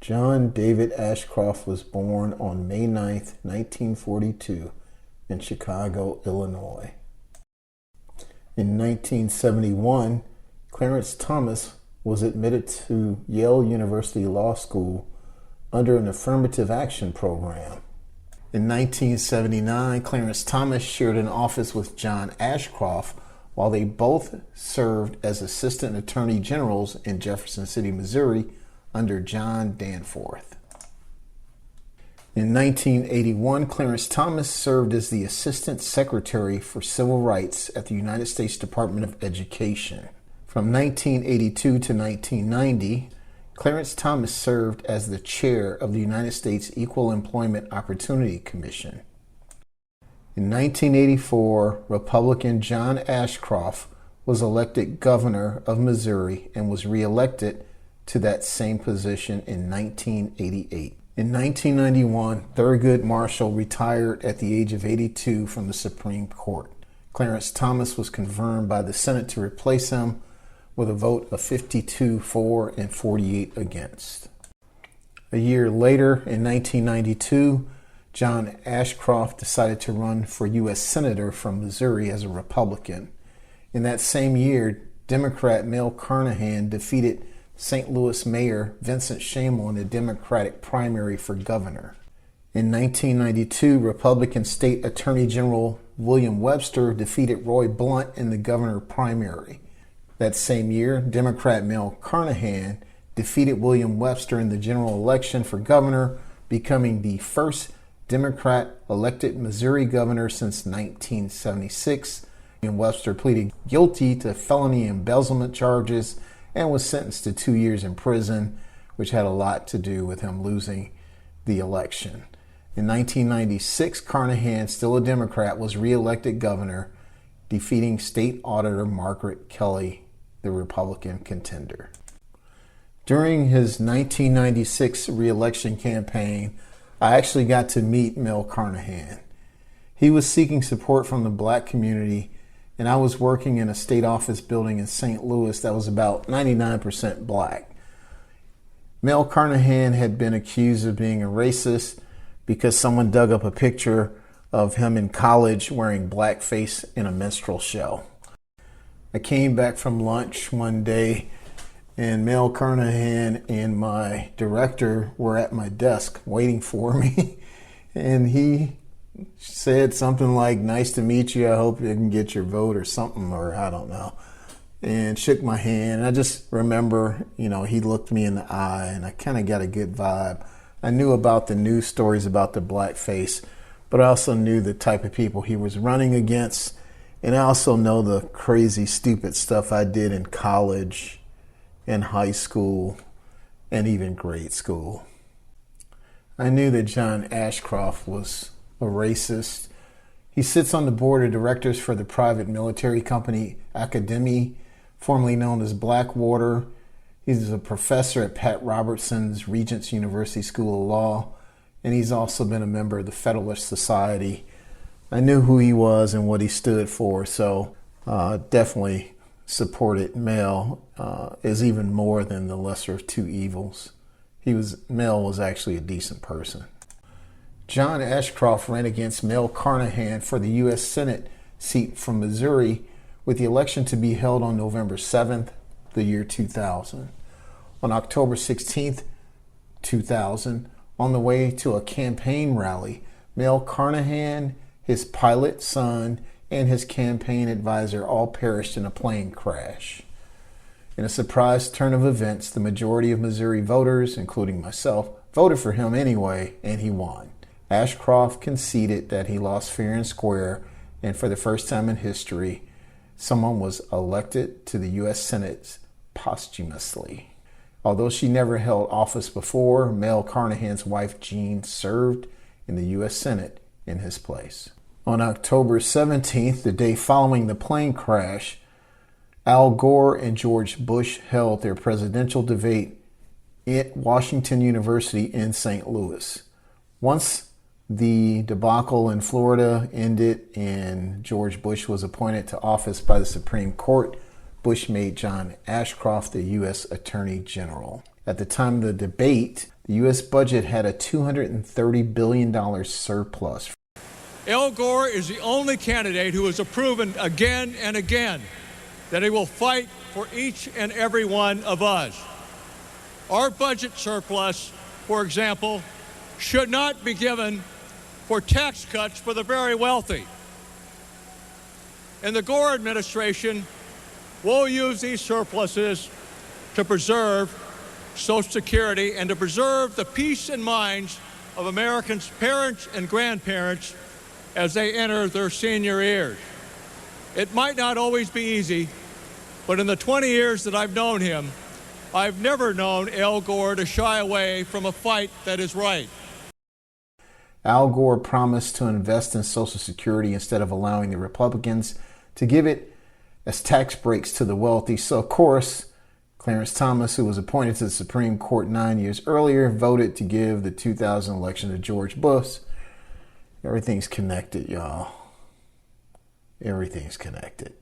John David Ashcroft was born on May 9, 1942, in Chicago, Illinois. In 1971, Clarence Thomas was admitted to Yale University Law School under an affirmative action program. In 1979, Clarence Thomas shared an office with John Ashcroft while they both served as assistant attorney generals in Jefferson City, Missouri, under John Danforth. In 1981, Clarence Thomas served as the Assistant Secretary for Civil Rights at the United States Department of Education. From 1982 to 1990, Clarence Thomas served as the chair of the United States Equal Employment Opportunity Commission. In 1984, Republican John Ashcroft was elected governor of Missouri and was reelected to that same position in 1988. In 1991, Thurgood Marshall retired at the age of 82 from the Supreme Court. Clarence Thomas was confirmed by the Senate to replace him with a vote of 52 for and 48 against. A year later, in 1992, John Ashcroft decided to run for U.S. Senator from Missouri as a Republican. In that same year, Democrat Mel Carnahan defeated St. Louis Mayor Vincent Schammel in the Democratic primary for governor. In 1992, Republican State Attorney General William Webster defeated Roy Blunt in the governor primary. That same year, Democrat Mel Carnahan defeated William Webster in the general election for governor, becoming the first Democrat elected Missouri governor since 1976. And Webster pleaded guilty to felony embezzlement charges and was sentenced to 2 years in prison, which had a lot to do with him losing the election. In 1996, Carnahan, still a Democrat, was reelected governor, defeating State Auditor Margaret Kelly, the Republican contender. During his 1996 reelection campaign, I actually got to meet Mel Carnahan. He was seeking support from the black community, and I was working in a state office building in St. Louis that was about 99% black. Mel Carnahan had been accused of being a racist because someone dug up a picture of him in college wearing blackface in a minstrel show. I came back from lunch one day, and Mel Carnahan and my director were at my desk waiting for me. And he said something like, "Nice to meet you. I hope you can get your vote," or something, or I don't know. And shook my hand. And I just remember, he looked me in the eye, and I kind of got a good vibe. I knew about the news stories about the blackface, but I also knew the type of people he was running against. And I also know the crazy, stupid stuff I did in college, in high school, and even grade school. I knew that John Ashcroft was a racist. He sits on the board of directors for the private military company Academy, formerly known as Blackwater. He's a professor at Pat Robertson's Regents University School of Law, and he's also been a member of the Federalist Society. I knew who he was and what he stood for, so definitely supported Mel as even more than the lesser of two evils. Mel was actually a decent person. John Ashcroft ran against Mel Carnahan for the U.S. Senate seat from Missouri, with the election to be held on November 7th, the year 2000. On October 16th, 2000, on the way to a campaign rally, Mel Carnahan, his pilot son, and his campaign advisor all perished in a plane crash. In a surprise turn of events, the majority of Missouri voters, including myself, voted for him anyway, and he won. Ashcroft conceded that he lost fair and square, and for the first time in history, someone was elected to the U.S. Senate posthumously. Although she never held office before, Mel Carnahan's wife Jean served in the U.S. Senate in his place. On October 17th, the day following the plane crash, Al Gore and George Bush held their presidential debate at Washington University in St. Louis. Once the debacle in Florida ended and George Bush was appointed to office by the Supreme Court, Bush made John Ashcroft the U.S. Attorney General. At the time of the debate, the U.S. budget had a $230 billion surplus. Al Gore is the only candidate who has proven again and again that he will fight for each and every one of us. Our budget surplus, for example, should not be given for tax cuts for the very wealthy. And the Gore administration will use these surpluses to preserve Social Security and to preserve the peace and minds of Americans' parents and grandparents as they enter their senior years. It might not always be easy, but in the 20 years that I've known him, I've never known Al Gore to shy away from a fight that is right. Al Gore promised to invest in Social Security instead of allowing the Republicans to give it as tax breaks to the wealthy. So, of course, Clarence Thomas, who was appointed to the Supreme Court 9 years earlier, voted to give the 2000 election to George Bush. Everything's connected, y'all. Everything's connected.